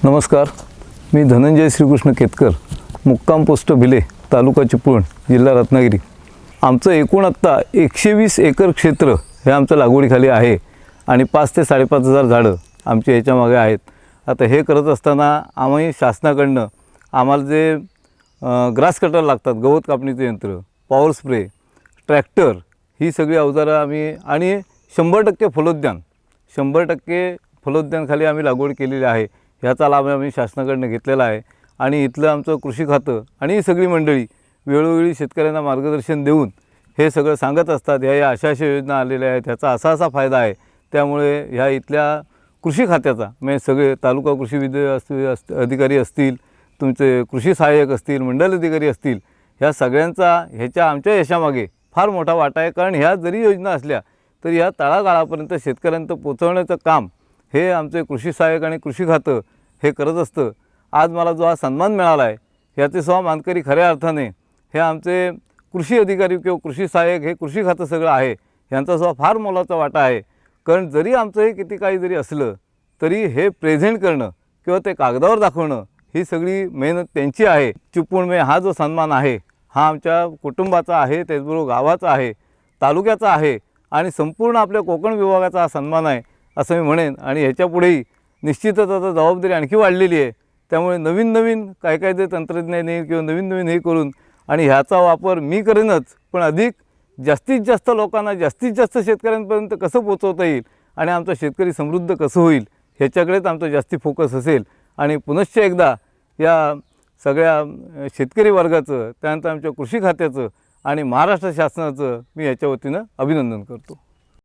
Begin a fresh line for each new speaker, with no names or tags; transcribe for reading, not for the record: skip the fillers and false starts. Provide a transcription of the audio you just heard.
नमस्कार, मी धनंजय श्रीकृष्ण केतकर, मुक्काम पोस्ट भिले, तालुका चिपळूण, जिल्हा रत्नागिरी। आमचं एकूण आत्ता 120 एकर क्षेत्र हे आमच्या लागवडीखाली आहे आणि 5 ते 5,500 झाडं आमची ह्याच्या मागे आहेत। आता हे करत असताना आम्ही शासनाकडनं आम्हाला जे ग्रास कटर लागतात, गवत कापणीचे यंत्र, पॉवर स्प्रे, ट्रॅक्टर, ही सगळी अवजारं आम्ही आणि 100% फलोद्यान, 100% फलोद्यानखाली आम्ही लागवड केलेली आहे। ह्याचा लाभ आम्ही शासनाकडून घेतलेला आहे आणि इथलं आमचं कृषी खातं आणि ही सगळी मंडळी वेळोवेळी शेतकऱ्यांना मार्गदर्शन देऊन हे सगळं सांगत असतात, ह्या अशा योजना आलेल्या आहेत, ह्याचा असा फायदा आहे। त्यामुळे ह्या इथल्या कृषी खात्याचा म्हणजे सगळे तालुका कृषी अधिकारी असतील, तुमचे कृषी सहाय्यक असतील, मंडल अधिकारी असतील, ह्या सगळ्यांचा ह्याच्या आमच्या यशामागे फार मोठा वाटा आहे। कारण ह्या जरी योजना असल्या तरी ह्या तळागाळापर्यंत शेतकऱ्यांपर्यंत पोहोचवण्याचं काम हे आमचे कृषी सहाय्यक आणि कृषी खातं हे करत असतं। आज मला जो हा सन्मान मिळाला आहे ह्याचे सुद्धा मानकरी खऱ्या अर्थाने हे आमचे कृषी अधिकारी किंवा कृषी सहाय्यक, हे कृषी खातं सगळं आहे, ह्यांचा सुद्धा फार मोलाचा वाटा आहे। कारण जरी आमचं हे किती काही जरी असलं तरी हे प्रेझेंट करणं किंवा ते कागदावर दाखवणं ही सगळी मेहनत त्यांची आहे। चिपळूणमध्ये हा जो सन्मान आहे हा आमच्या कुटुंबाचा आहे, त्याचबरोबर गावाचा आहे, तालुक्याचा आहे आणि संपूर्ण आपल्या कोकण विभागाचा हा सन्मान आहे असं मी म्हणेन। आणि ह्याच्यापुढेही निश्चितच आता जबाबदारी आणखी वाढलेली आहे, त्यामुळे नवीन काय जे तंत्रज्ञान येईल किंवा नवीन हे करून आणि ह्याचा वापर मी करेनच, पण अधिक जास्तीत जास्त लोकांना, जास्तीत जास्त शेतकऱ्यांपर्यंत कसं पोहोचवता येईल आणि आमचा शेतकरी समृद्ध कसं होईल ह्याच्याकडेच आमचा जास्ती फोकस असेल। आणि पुनश्च एकदा या सगळ्या शेतकरी वर्गाचं, त्यानंतर आमच्या कृषी खात्याचं आणि महाराष्ट्र शासनाचं मी याच्या वतीनं अभिनंदन करतो।